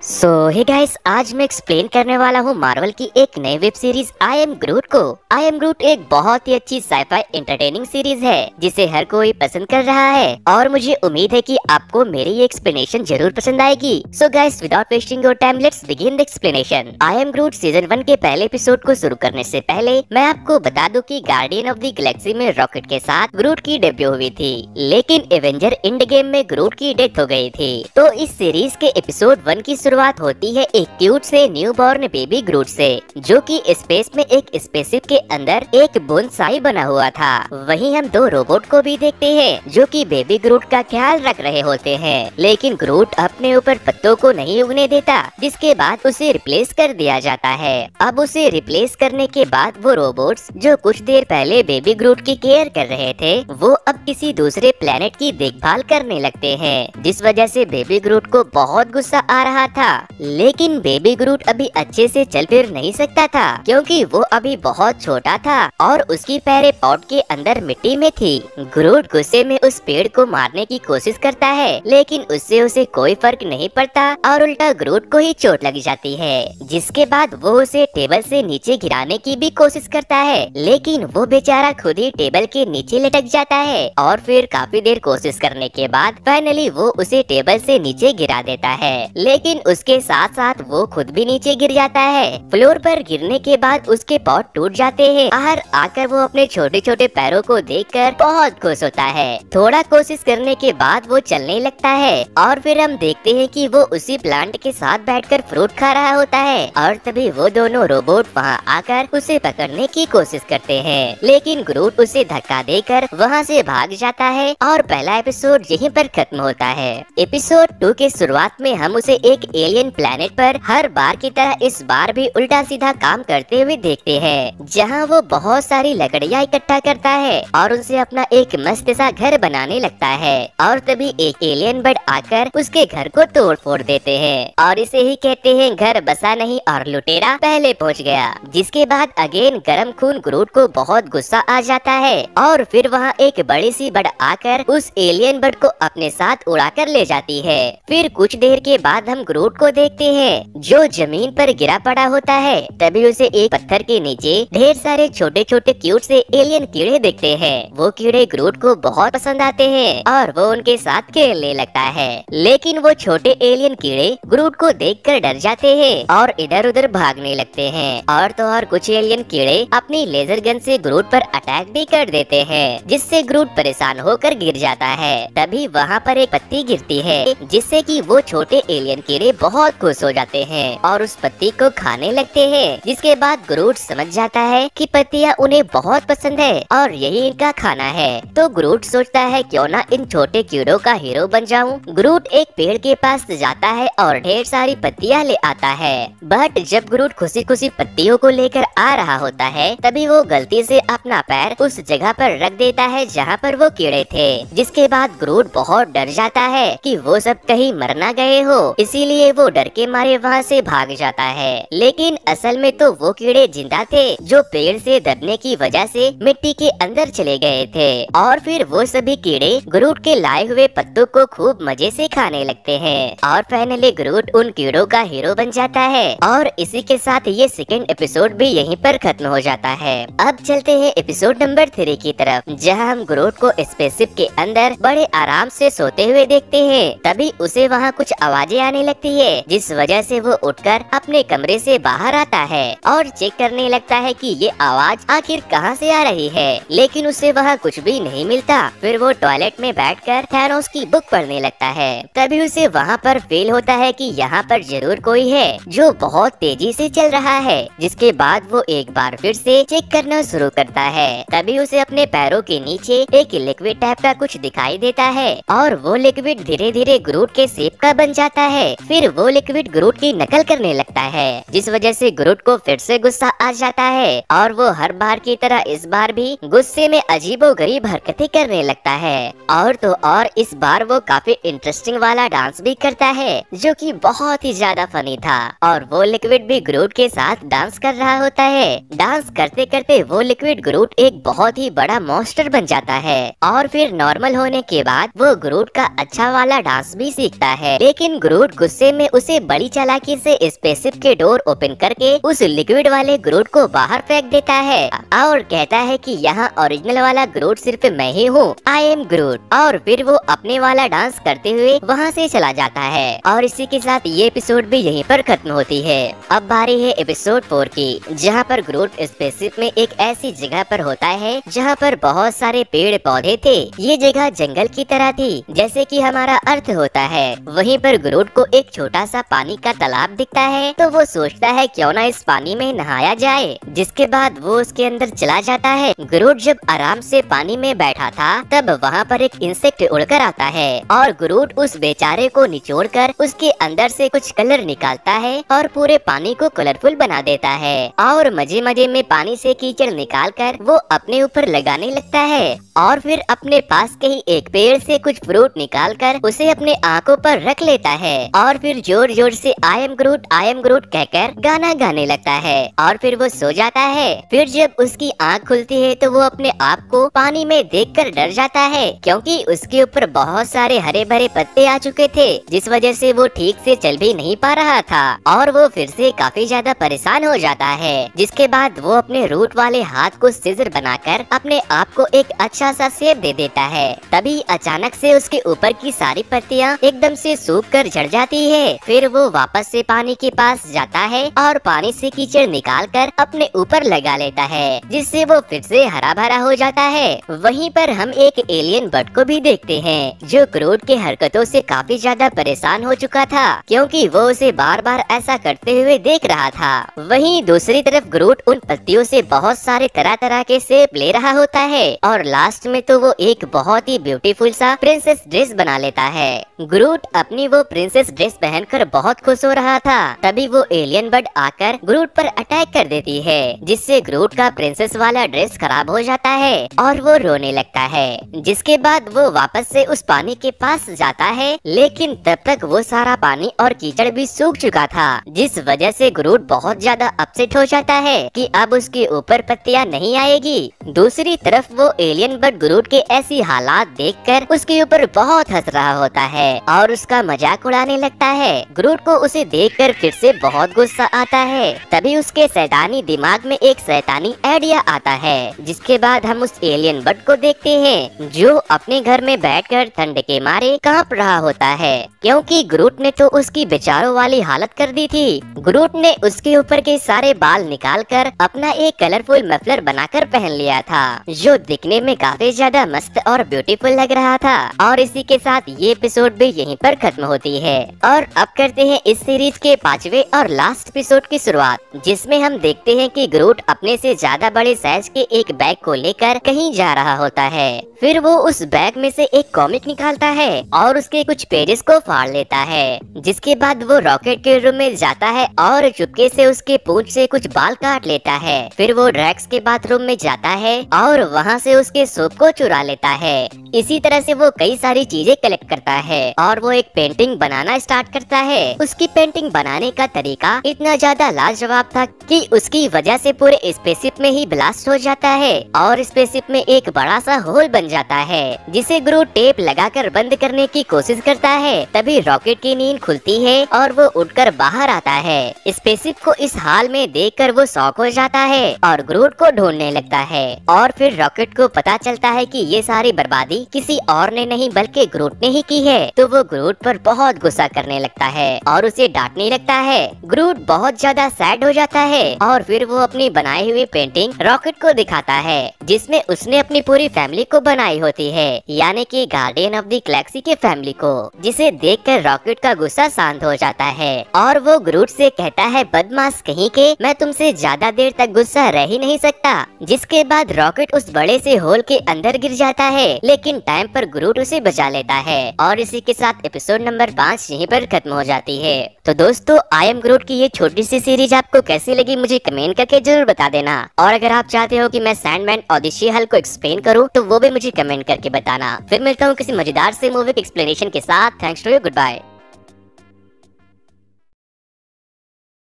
Hey guys, आज मैं explain करने वाला हूँ मार्वल की एक नई web series I am Groot को। आई एम ग्रूट एक बहुत ही अच्छी साइफाई एंटरटेनिंग सीरीज है जिसे हर कोई पसंद कर रहा है और मुझे उम्मीद है कि आपको मेरी ये एक्सप्लेनेशन जरूर पसंद आएगी। So guys, without wasting your time, let's begin the explanation. I am grout season 1 के पहले एपिसोड को शुरू करने से पहले मैं आपको बता दूं कि गार्डियन ऑफ द गैलेक्सी में रॉकेट के साथ ग्रूट की डेब्यू हुई थी, लेकिन एवेंजर एंड गेम में ग्रूट की डेथ हो गई थी। तो इस सीरीज के एपिसोड 1 की शुरुआत होती है एक क्यूट से न्यू बॉर्न बेबी ग्रूट से, जो कि स्पेस में एक स्पेसशिप के अंदर एक बोनसाई बना हुआ था। वहीं हम दो रोबोट को भी देखते हैं जो कि बेबी ग्रूट का ख्याल रख रहे होते हैं, लेकिन ग्रूट अपने ऊपर पत्तों को नहीं उगने देता, जिसके बाद उसे रिप्लेस कर दिया जाता है। अब उसे रिप्लेस करने के बाद वो रोबोट्स जो कुछ देर पहले बेबी ग्रूट की केयर कर रहे थे, वो अब किसी दूसरे प्लेनेट की देखभाल करने लगते हैं, जिस वजह से बेबी ग्रूट को बहुत गुस्सा आ रहा था। लेकिन बेबी ग्रूट अभी अच्छे से चल फिर नहीं सकता था, क्योंकि वो अभी बहुत छोटा था और उसकी पैरें पॉट के अंदर मिट्टी में थी। ग्रूट गुस्से में उस पेड़ को मारने की कोशिश करता है, लेकिन उससे उसे कोई फर्क नहीं पड़ता और उल्टा ग्रूट को ही चोट लग जाती है, जिसके बाद वो उसे टेबल से नीचे गिराने की भी कोशिश करता है, लेकिन वो बेचारा खुद ही टेबल के नीचे लटक जाता है और फिर काफी देर कोशिश करने के बाद फाइनली वो उसे टेबल से नीचे गिरा देता है, लेकिन उसके साथ साथ वो खुद भी नीचे गिर जाता है। फ्लोर पर गिरने के बाद उसके पॉट टूट जाते हैं। बाहर आकर वो अपने छोटे छोटे पैरों को देखकर बहुत खुश होता है। थोड़ा कोशिश करने के बाद वो चलने लगता है और फिर हम देखते हैं कि वो उसी प्लांट के साथ बैठकर फ्रूट खा रहा होता है और तभी वो दोनों रोबोट वहाँ आकर उसे पकड़ने की कोशिश करते हैं, लेकिन ग्रूट उसे धक्का देकर वहाँ से भाग जाता है और पहला एपिसोड यहीं पर खत्म होता है। एपिसोड 2 के शुरुआत में हम उसे एक एलियन प्लेनेट पर हर बार की तरह इस बार भी उल्टा सीधा काम करते हुए देखते हैं, जहां वो बहुत सारी लकड़ियां इकट्ठा करता है और उनसे अपना एक मस्त सा घर बनाने लगता है और तभी एक एलियन बर्ड आकर उसके घर को तोड़ फोड़ देते हैं और इसे ही कहते हैं घर बसा नहीं और लुटेरा पहले पहुंच गया। जिसके बाद अगेन गरम खून ग्रूट को बहुत गुस्सा आ जाता है और फिर वहाँ एक बड़ी सी बर्ड आकर उस एलियन बर्ड को अपने साथ उड़ाकर ले जाती है। फिर कुछ देर के बाद हम ग्रूट को देखते हैं जो जमीन पर गिरा पड़ा होता है। तभी उसे एक पत्थर के नीचे ढेर सारे छोटे छोटे क्यूट से एलियन कीड़े दिखते हैं। वो कीड़े ग्रूट को बहुत पसंद आते हैं और वो उनके साथ खेलने लगता है, लेकिन वो छोटे एलियन कीड़े ग्रूट को देखकर डर जाते हैं और इधर उधर भागने लगते हैं। और तो और कुछ एलियन कीड़े अपनी लेजर गन से ग्रूट पर अटैक भी कर देते हैं, जिससे ग्रूट परेशान होकर गिर जाता है। तभी वहाँ पर एक पत्ती गिरती है, जिससे कि वो छोटे एलियन कीड़े बहुत खुश हो जाते हैं और उस पत्ती को खाने लगते हैं। जिसके बाद ग्रूट समझ जाता है कि पत्तियां उन्हें बहुत पसंद है और यही इनका खाना है। तो ग्रूट सोचता है क्यों ना इन छोटे कीड़ों का हीरो बन जाऊं। ग्रूट एक पेड़ के पास जाता है और ढेर सारी पत्तियां ले आता है, बट जब ग्रूट खुशी खुशी पत्तियों को लेकर आ रहा होता है, तभी वो गलती से अपना पैर उस जगह पर रख देता है जहाँ पर वो कीड़े थे। जिसके बाद ग्रूट बहुत डर जाता है कि वो सब कहीं मर ना गए हो, इसीलिए वो डर के मारे वहाँ से भाग जाता है। लेकिन असल में तो वो कीड़े जिंदा थे जो पेड़ से दबने की वजह से मिट्टी के अंदर चले गए थे और फिर वो सभी कीड़े ग्रूट के लाए हुए पत्तों को खूब मजे से खाने लगते हैं और फाइनली ग्रूट उन कीड़ों का हीरो बन जाता है। और इसी के साथ ये सेकंड एपिसोड भी यहीं पर खत्म हो जाता है। अब चलते हैं एपिसोड नंबर 3 की तरफ, जहाँ हम ग्रूट को स्पेसशिप के अंदर बड़े आराम से सोते हुए देखते हैं। तभी उसे वहाँ कुछ आवाजें आने लगती है, जिस वजह से वो उठकर अपने कमरे से बाहर आता है और चेक करने लगता है कि ये आवाज आखिर कहाँ से आ रही है, लेकिन उसे वहाँ कुछ भी नहीं मिलता। फिर वो टॉयलेट में बैठकर थैनोस की बुक पढ़ने लगता है। तभी उसे वहाँ पर फील होता है कि यहाँ पर जरूर कोई है जो बहुत तेजी से चल रहा है। जिसके बाद वो एक बार फिर से चेक करना शुरू करता है। तभी उसे अपने पैरों के नीचे एक लिक्विड टाइप का कुछ दिखाई देता है और वो लिक्विड धीरे धीरे ग्रूट के शेप का बन जाता है। फिर वो लिक्विड ग्रूट की नकल करने लगता है, जिस वजह से ग्रूट को फिर से गुस्सा आ जाता है और वो हर बार की तरह इस बार भी गुस्से में अजीबोगरीब हरकतें करने लगता है। और तो और इस बार वो काफी इंटरेस्टिंग वाला डांस भी करता है, जो कि बहुत ही ज्यादा फनी था। और वो लिक्विड भी ग्रूट के साथ डांस कर रहा होता है। डांस करते करते वो लिक्विड ग्रूट एक बहुत ही बड़ा मॉन्स्टर बन जाता है और फिर नॉर्मल होने के बाद वो ग्रूट का अच्छा वाला डांस भी सीखता है। लेकिन ग्रूट गुस्से गुस्से में उसे बड़ी चालाकी से स्पेसशिप के डोर ओपन करके उस लिक्विड वाले ग्रूट को बाहर फेंक देता है और कहता है कि यहाँ ओरिजिनल वाला ग्रूट सिर्फ मैं ही हूँ, आई एम ग्रूट। और फिर वो अपने वाला डांस करते हुए वहाँ से चला जाता है और इसी के साथ ये एपिसोड भी यहीं पर खत्म होती है। अब बारी है एपिसोड 4 की, जहाँ पर ग्रूट स्पेसशिप में एक ऐसी जगह पर होता है जहाँ पर बहुत सारे पेड़ पौधे थे। ये जगह जंगल की तरह थी जैसे कि हमारा अर्थ होता है। वहीं पर ग्रूट को एक छोटा सा पानी का तालाब दिखता है तो वो सोचता है क्यों ना इस पानी में नहाया जाए, जिसके बाद वो उसके अंदर चला जाता है। ग्रूट जब आराम से पानी में बैठा था तब वहाँ पर एक इंसेक्ट उड़कर आता है और ग्रूट उस बेचारे को निचोड़कर उसके अंदर से कुछ कलर निकालता है और पूरे पानी को कलरफुल बना देता है और मजे मजे में पानी से कीचड़ निकालकर वो अपने ऊपर लगाने लगता है और फिर अपने पास के ही एक पेड़ से कुछ फ्रूट निकालकर उसे अपने आंखों पर रख लेता है और फिर जोर जोर से आई एम ग्रूट कहकर गाना गाने लगता है और फिर वो सो जाता है। फिर जब उसकी आंख खुलती है तो वो अपने आप को पानी में देखकर डर जाता है क्योंकि उसके ऊपर बहुत सारे हरे भरे पत्ते आ चुके थे, जिस वजह से वो ठीक से चल भी नहीं पा रहा था और वो फिर से काफी ज्यादा परेशान हो जाता है। जिसके बाद वो अपने रूट वाले हाथ को सीजर बनाकर अपने आप को एक अच्छा सा शेप दे देता है। तभी अचानक से उसके ऊपर की सारी पत्तियां एकदम से सूख कर झड़ जाती है। फिर वो वापस से पानी के पास जाता है और पानी से कीचड़ निकाल कर अपने ऊपर लगा लेता है, जिससे वो फिर से हरा भरा हो जाता है। वहीं पर हम एक एलियन बर्ड को भी देखते हैं जो ग्रूट के हरकतों से काफी ज्यादा परेशान हो चुका था क्योंकि वो उसे बार बार ऐसा करते हुए देख रहा था। वहीं दूसरी तरफ ग्रूट उन पत्तियों से बहुत सारे तरह तरह के शेप ले रहा होता है और लास्ट में तो वो एक बहुत ही ब्यूटीफुल सा प्रिंसेस ड्रेस बना लेता है। ग्रूट अपनी वो प्रिंसेस ड्रेस पहनकर बहुत खुश हो रहा था, तभी वो एलियन बर्ड आकर ग्रूट पर अटैक कर देती है, जिससे ग्रूट का प्रिंसेस वाला ड्रेस खराब हो जाता है और वो रोने लगता है। जिसके बाद वो वापस से उस पानी के पास जाता है, लेकिन तब तक वो सारा पानी और कीचड़ भी सूख चुका था, जिस वजह से ग्रूट बहुत ज्यादा अपसेट हो जाता है कि अब उसके ऊपर पत्तियां नहीं आएगी। दूसरी तरफ वो एलियन बर्ड ग्रूट के ऐसी हालात देखकर उसके ऊपर बहुत हंस रहा होता है और उसका मजाक उड़ाने लगता है। ग्रूट को उसे देखकर फिर से बहुत गुस्सा आता है। तभी उसके शैतानी दिमाग में एक शैतानी आइडिया आता है, जिसके बाद हम उस एलियन बर्ड को देखते हैं जो अपने घर में बैठकर ठंड के मारे कांप रहा होता है क्योंकि ग्रूट ने तो उसकी बेचारों वाली हालत कर दी थी। ग्रूट ने उसके ऊपर के सारे बाल निकालकर अपना एक कलरफुल मफलर बनाकर पहन लिया था जो दिखने में काफी ज्यादा मस्त और ब्यूटीफुल लग रहा था। और इसी के साथ ये एपिसोड भी यहीं पर खत्म होती है और अब करते हैं इस सीरीज के 5वें और लास्ट एपिसोड की शुरुआत, जिसमें हम देखते हैं कि ग्रूट अपने से ज्यादा बड़े साइज के एक बैग को लेकर कहीं जा रहा होता है। फिर वो उस बैग में से एक कॉमिक निकालता है और उसके कुछ पेजेस को फाड़ लेता है, जिसके बाद वो रॉकेट के रूम में जाता है और चुपके से उसके पूंछ से कुछ बाल काट लेता है। फिर वो ड्रैक्स के बाथरूम में जाता है और वहाँ से उसके सोप को चुरा लेता है। इसी तरह से वो कई सारी चीजें कलेक्ट करता है और वो एक पेंटिंग बनाना स्टार्ट करता है। उसकी पेंटिंग बनाने का तरीका इतना ज्यादा लाजवाब था कि उसकी वजह से पूरे स्पेसशिप में ही ब्लास्ट हो जाता है और स्पेसशिप में एक बड़ा सा होल बन जाता है, जिसे ग्रूट टेप लगाकर बंद करने की कोशिश करता है। तभी रॉकेट की नींद खुलती है और वो उठकर बाहर आता है। स्पेसशिप को इस हाल में देखकर वो शॉक हो जाता है और ग्रूट को ढूंढने लगता है और फिर रॉकेट को पता चलता है कि ये सारी बर्बादी किसी और ने नहीं बल्कि ग्रूट ने ही की है। तो वो ग्रूट पर बहुत गुस्सा करने लगता है और उसे डांटने लगता है। ग्रूट बहुत ज्यादा सैड हो जाता है और फिर वो अपनी बनाई हुई पेंटिंग रॉकेट को दिखाता है, जिसमें उसने अपनी पूरी फैमिली को बनाई होती है, यानी कि गार्डियन ऑफ द गैलेक्सी के फैमिली को, जिसे देखकर रॉकेट का गुस्सा शांत हो जाता है और वो ग्रूट से कहता है, बदमाश कहीं के, मैं तुमसे ज्यादा देर तक गुस्सा रह ही नहीं सकता। जिसके बाद रॉकेट उस बड़े से होल के अंदर गिर जाता है, लेकिन टाइम पर ग्रूट उसे बचा लेता है और इसी के साथ एपिसोड नंबर 5 यहीं पर खत्म हो जाती है। तो दोस्तों, आई एम ग्रूट की ये छोटी सी सीरीज आपको कैसी लगी मुझे कमेंट करके जरूर बता देना, और अगर आप चाहते हो कि मैं सैंडमैन ओडिसी हल को एक्सप्लेन करूं तो वो भी मुझे कमेंट करके बताना। फिर मिलता हूँ किसी मजेदार से मूवी के एक्सप्लेनेशन के साथ। Thanks to you, good bye.